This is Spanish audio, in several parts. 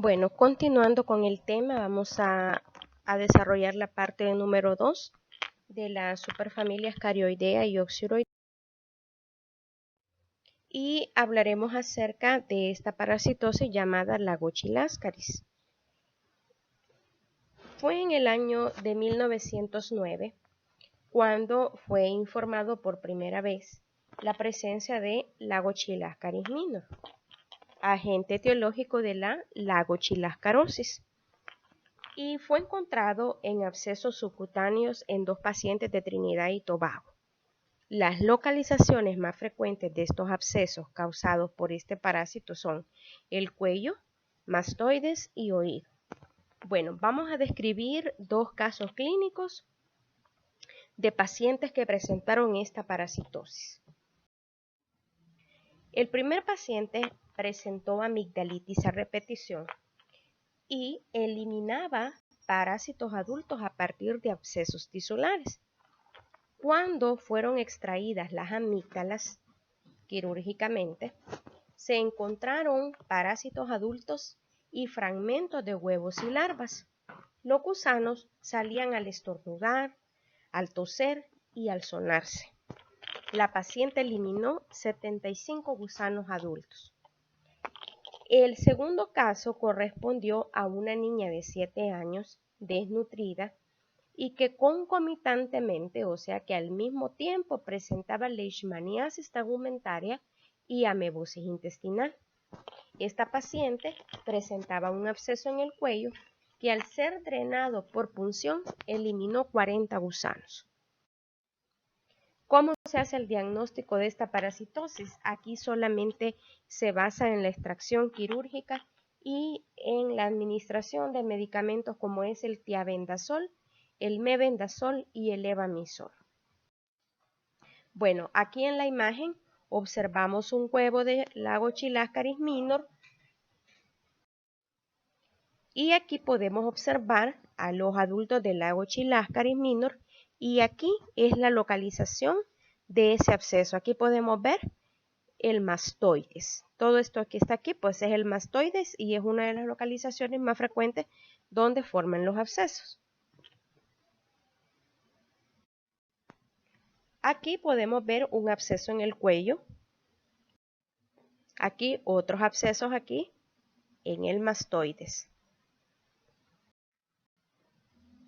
Bueno, continuando con el tema, vamos a desarrollar la parte número 2 de las superfamilias Carioidea y Oxyroidea y hablaremos acerca de esta parasitosis llamada Lagochilascaris. Fue en el año de 1909 cuando fue informado por primera vez la presencia de Lagochilascaris minor, agente etiológico de la lagochilascarosis, y fue encontrado en abscesos subcutáneos en 2 pacientes de Trinidad y Tobago. Las localizaciones más frecuentes de estos abscesos causados por este parásito son el cuello, mastoides y oído. Bueno, vamos a describir 2 casos clínicos de pacientes que presentaron esta parasitosis. El primer paciente presentó amigdalitis a repetición y eliminaba parásitos adultos a partir de abscesos tisulares. Cuando fueron extraídas las amígdalas quirúrgicamente, se encontraron parásitos adultos y fragmentos de huevos y larvas. Los gusanos salían al estornudar, al toser y al sonarse. La paciente eliminó 75 gusanos adultos. El segundo caso correspondió a una niña de 7 años desnutrida y que concomitantemente, o sea que al mismo tiempo, presentaba leishmaniasis tegumentaria y amebosis intestinal. Esta paciente presentaba un absceso en el cuello que al ser drenado por punción eliminó 40 gusanos. ¿Cómo se hace el diagnóstico de esta parasitosis? Aquí solamente se basa en la extracción quirúrgica y en la administración de medicamentos como es el tiabendazol, el mebendazol y el levamisol. Bueno, aquí en la imagen observamos un huevo de Lagochilascaris minor y aquí podemos observar a los adultos de Lagochilascaris minor y aquí es la localización de ese absceso. Aquí podemos ver el mastoides. Todo esto que está aquí pues es el mastoides y es una de las localizaciones más frecuentes donde forman los abscesos. Aquí podemos ver un absceso en el cuello. Aquí otros abscesos aquí en el mastoides.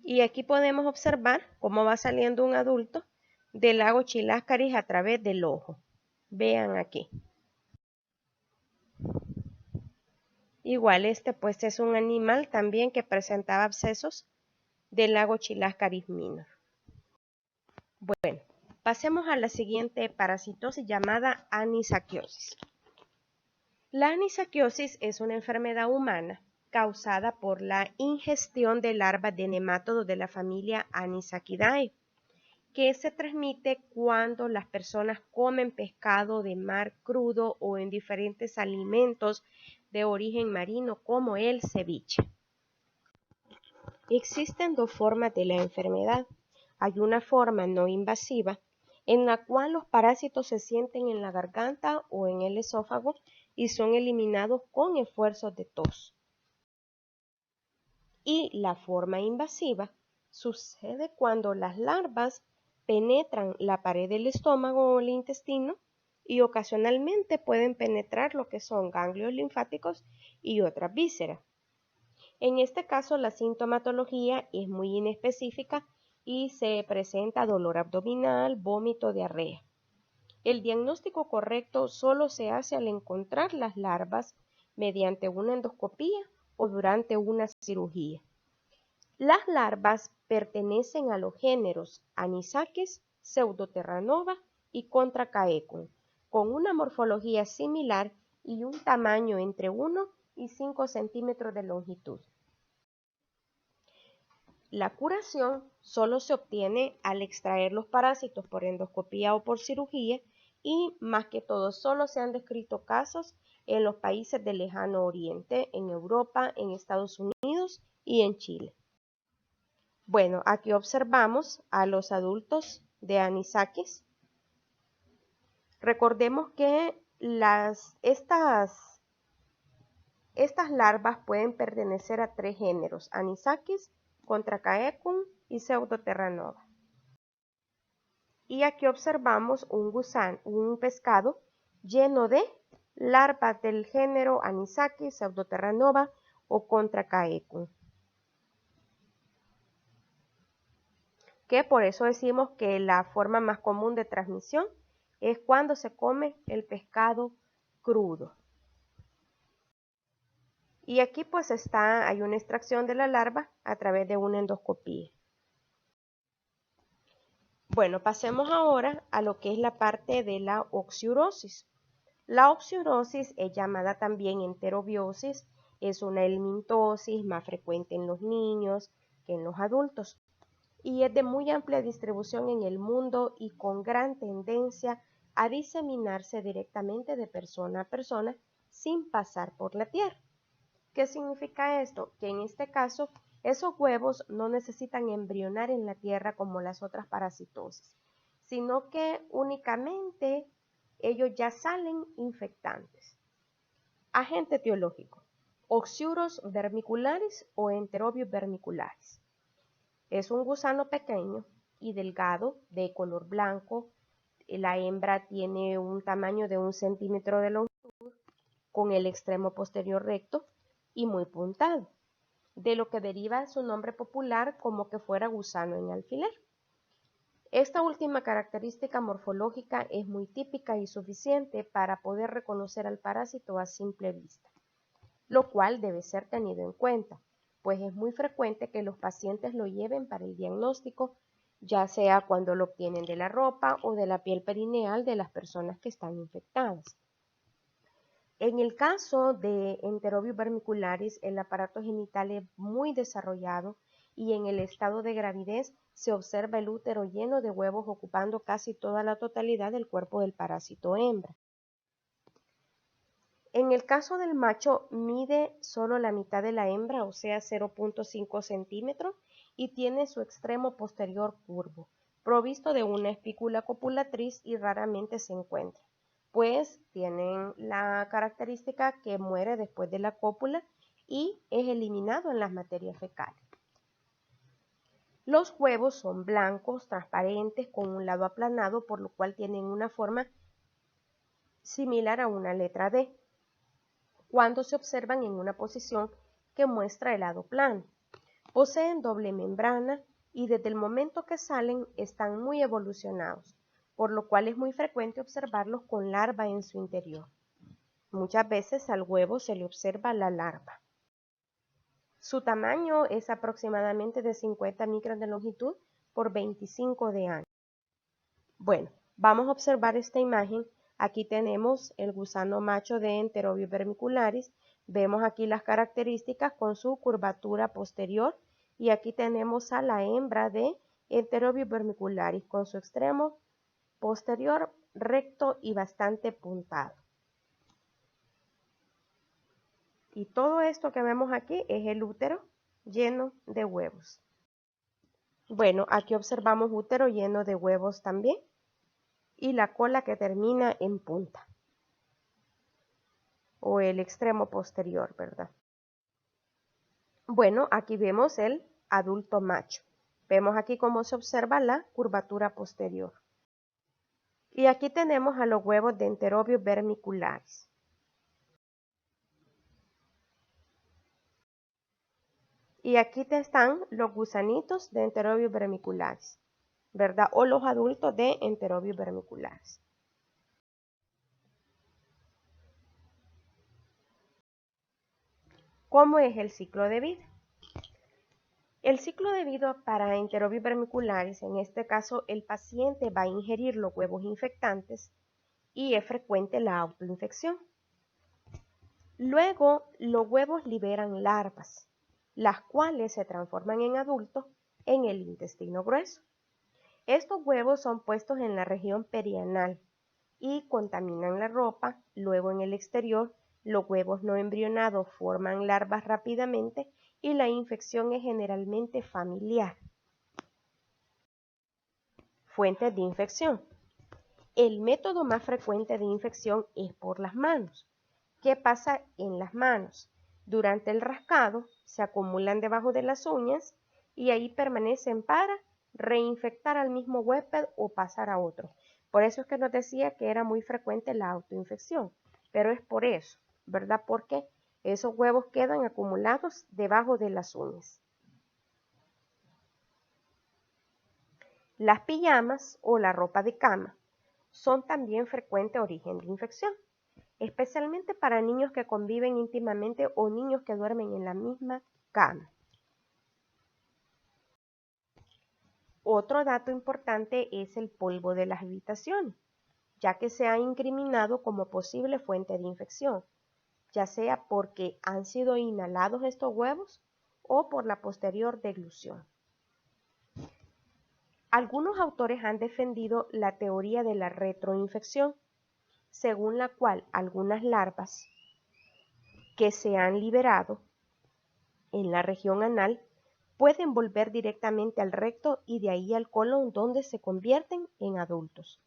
Y aquí podemos observar cómo va saliendo un adulto del Lagochilascaris a través del ojo. Vean aquí. Igual este pues es un animal también que presentaba abscesos del Lagochilascaris minor. Bueno, pasemos a la siguiente parasitosis llamada anisaquiosis. La anisaquiosis es una enfermedad humana causada por la ingestión de larvas de nemátodos de la familia Anisakidae, que se transmite cuando las personas comen pescado de mar crudo o en diferentes alimentos de origen marino como el ceviche. Existen 2 formas de la enfermedad. Hay una forma no invasiva en la cual los parásitos se sienten en la garganta o en el esófago y son eliminados con esfuerzos de tos. Y la forma invasiva sucede cuando las larvas penetran la pared del estómago o el intestino y ocasionalmente pueden penetrar lo que son ganglios linfáticos y otras vísceras. En este caso la sintomatología es muy inespecífica y se presenta dolor abdominal, vómito, diarrea. El diagnóstico correcto solo se hace al encontrar las larvas mediante una endoscopía o durante una cirugía. Las larvas pertenecen a los géneros Anisakis, Pseudoterranova y Contracaecum, con una morfología similar y un tamaño entre 1 y 5 centímetros de longitud. La curación solo se obtiene al extraer los parásitos por endoscopía o por cirugía y más que todo solo se han descrito casos en los países del lejano oriente, en Europa, en Estados Unidos y en Chile. Bueno, aquí observamos a los adultos de Anisakis. Recordemos que estas Estas larvas pueden pertenecer a 3 géneros: Anisakis, Contracaecum y Pseudoterranova. Y aquí observamos un pescado lleno de larvas del género Anisakis, Pseudoterranova o Contracaecum. Que por eso decimos que la forma más común de transmisión es cuando se come el pescado crudo. Y aquí pues hay una extracción de la larva a través de una endoscopía. Bueno, pasemos ahora a lo que es la parte de la oxiurosis. La oxiurosis es llamada también enterobiosis, es una helmintosis más frecuente en los niños que en los adultos y es de muy amplia distribución en el mundo y con gran tendencia a diseminarse directamente de persona a persona sin pasar por la tierra. ¿Qué significa esto? Que en este caso esos huevos no necesitan embrionar en la tierra como las otras parasitosis, sino que únicamente ellos ya salen infectantes. Agente etiológico: Oxiurus vermicularis o Enterobius vermicularis. Es un gusano pequeño y delgado de color blanco. La hembra tiene un tamaño de 1 centímetro de longitud con el extremo posterior recto y muy puntado, de lo que deriva su nombre popular como que fuera gusano en alfiler. Esta última característica morfológica es muy típica y suficiente para poder reconocer al parásito a simple vista, lo cual debe ser tenido en cuenta, pues es muy frecuente que los pacientes lo lleven para el diagnóstico, ya sea cuando lo obtienen de la ropa o de la piel perineal de las personas que están infectadas. En el caso de Enterobius vermicularis, el aparato genital es muy desarrollado y en el estado de gravidez se observa el útero lleno de huevos ocupando casi toda la totalidad del cuerpo del parásito hembra. En el caso del macho mide solo la mitad de la hembra, o sea 0.5 centímetros, y tiene su extremo posterior curvo, provisto de una espícula copulatriz y raramente se encuentra, pues tienen la característica que muere después de la cópula y es eliminado en las materias fecales. Los huevos son blancos, transparentes, con un lado aplanado, por lo cual tienen una forma similar a una letra D, cuando se observan en una posición que muestra el lado plano. Poseen doble membrana y desde el momento que salen están muy evolucionados, por lo cual es muy frecuente observarlos con larva en su interior. Muchas veces al huevo se le observa la larva. Su tamaño es aproximadamente de 50 micras de longitud por 25 de ancho. Bueno, vamos a observar esta imagen. Aquí tenemos el gusano macho de Enterobius vermicularis. Vemos aquí las características con su curvatura posterior y aquí tenemos a la hembra de Enterobius vermicularis con su extremo posterior recto y bastante puntado. Y todo esto que vemos aquí es el útero lleno de huevos. Bueno, aquí observamos útero lleno de huevos también y la cola que termina en punta, o el extremo posterior, ¿verdad? Bueno, aquí vemos el adulto macho. Vemos aquí cómo se observa la curvatura posterior. Y aquí tenemos a los huevos de Enterobius vermicularis. Y aquí están los gusanitos de Enterobius vermicularis, ¿verdad? O los adultos de Enterobius vermicularis. ¿Cómo es el ciclo de vida? El ciclo de vida para Enterobius vermicularis, en este caso el paciente va a ingerir los huevos infectantes y es frecuente la autoinfección. Luego los huevos liberan larvas, las cuales se transforman en adultos en el intestino grueso. Estos huevos son puestos en la región perianal y contaminan la ropa. Luego en el exterior los huevos no embrionados forman larvas rápidamente y la infección es generalmente familiar. Fuentes de infección. El método más frecuente de infección es por las manos. ¿Qué pasa en las manos? Durante el rascado se acumulan debajo de las uñas y ahí permanecen para reinfectar al mismo huésped o pasar a otro. Por eso es que nos decía que era muy frecuente la autoinfección, pero es por eso, ¿verdad? Porque esos huevos quedan acumulados debajo de las uñas. Las pijamas o la ropa de cama son también frecuente origen de infección, especialmente para niños que conviven íntimamente o niños que duermen en la misma cama. Otro dato importante es el polvo de las habitaciones, ya que se ha incriminado como posible fuente de infección, ya sea porque han sido inhalados estos huevos o por la posterior deglución. Algunos autores han defendido la teoría de la retroinfección, según la cual algunas larvas que se han liberado en la región anal pueden volver directamente al recto y de ahí al colon, donde se convierten en adultos.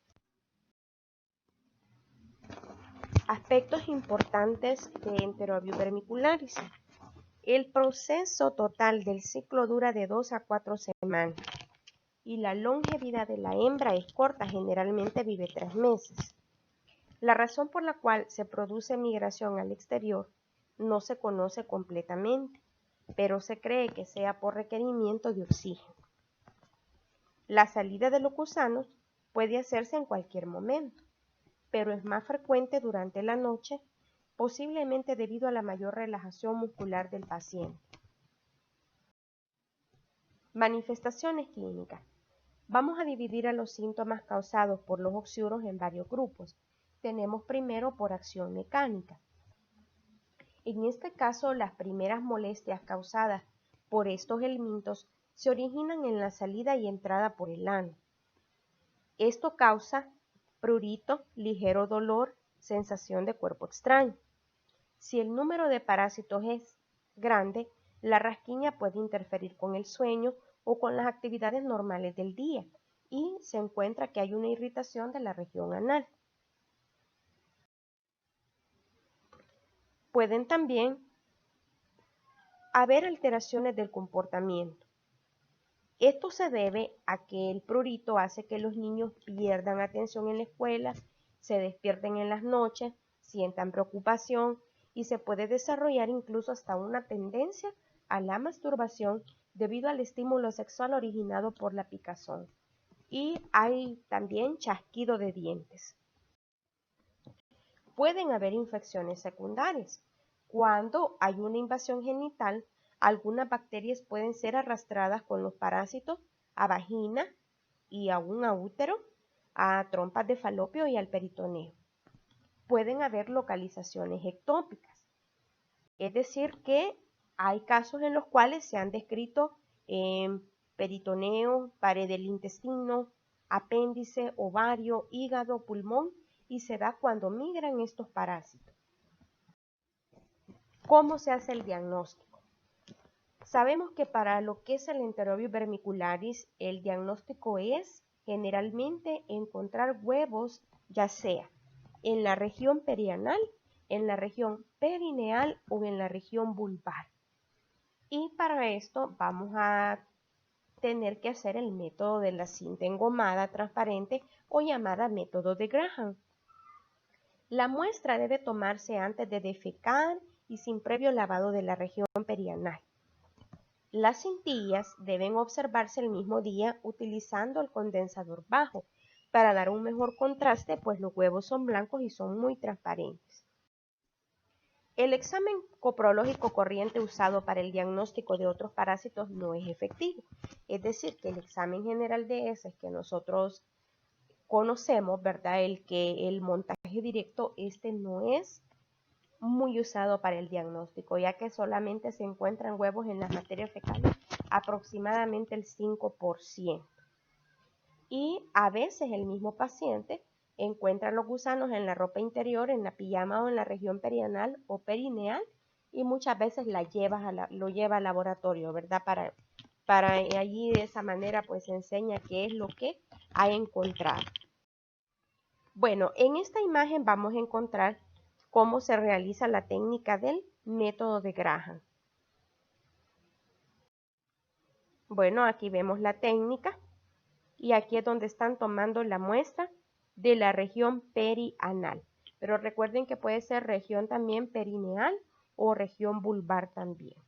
Aspectos importantes de Enterobius vermicularis. El proceso total del ciclo dura de 2 a 4 semanas y la longevidad de la hembra es corta, generalmente vive 3 meses. La razón por la cual se produce migración al exterior no se conoce completamente, pero se cree que sea por requerimiento de oxígeno. La salida de los gusanos puede hacerse en cualquier momento, pero es más frecuente durante la noche, posiblemente debido a la mayor relajación muscular del paciente. Manifestaciones clínicas. Vamos a dividir a los síntomas causados por los oxiuros en varios grupos. Tenemos primero por acción mecánica. En este caso, las primeras molestias causadas por estos helmintos se originan en la salida y entrada por el ano. Esto causa prurito, ligero dolor, sensación de cuerpo extraño. Si el número de parásitos es grande, la rasquiña puede interferir con el sueño o con las actividades normales del día y se encuentra que hay una irritación de la región anal. Pueden también haber alteraciones del comportamiento. Esto se debe a que el prurito hace que los niños pierdan atención en la escuela, se despierten en las noches, sientan preocupación y se puede desarrollar incluso hasta una tendencia a la masturbación debido al estímulo sexual originado por la picazón. Y hay también chasquido de dientes. Pueden haber infecciones secundarias. Cuando hay una invasión genital, algunas bacterias pueden ser arrastradas con los parásitos a vagina y aún a útero, a trompas de falopio y al peritoneo. Pueden haber localizaciones ectópicas, es decir que hay casos en los cuales se han descrito peritoneo, pared del intestino, apéndice, ovario, hígado, pulmón y se da cuando migran estos parásitos. ¿Cómo se hace el diagnóstico? Sabemos que para lo que es el Enterobius vermicularis, el diagnóstico es generalmente encontrar huevos, ya sea en la región perianal, en la región perineal o en la región vulvar. Y para esto vamos a tener que hacer el método de la cinta engomada transparente o llamada método de Graham. La muestra debe tomarse antes de defecar y sin previo lavado de la región perianal. Las cintillas deben observarse el mismo día utilizando el condensador bajo para dar un mejor contraste, pues los huevos son blancos y son muy transparentes. El examen coprológico corriente usado para el diagnóstico de otros parásitos no es efectivo. Es decir, que el examen general de heces que nosotros conocemos, ¿verdad? El montaje directo, este no es muy usado para el diagnóstico, ya que solamente se encuentran huevos en las materias fecales aproximadamente el 5%. Y a veces el mismo paciente encuentra los gusanos en la ropa interior, en la pijama o en la región perianal o perineal y muchas veces lo lleva al laboratorio, ¿verdad? Para allí de esa manera pues enseña qué es lo que ha encontrado. Bueno, en esta imagen vamos a encontrar cómo se realiza la técnica del método de Graham. Bueno, aquí vemos la técnica y aquí es donde están tomando la muestra de la región perianal. Pero recuerden que puede ser región también perineal o región vulvar también.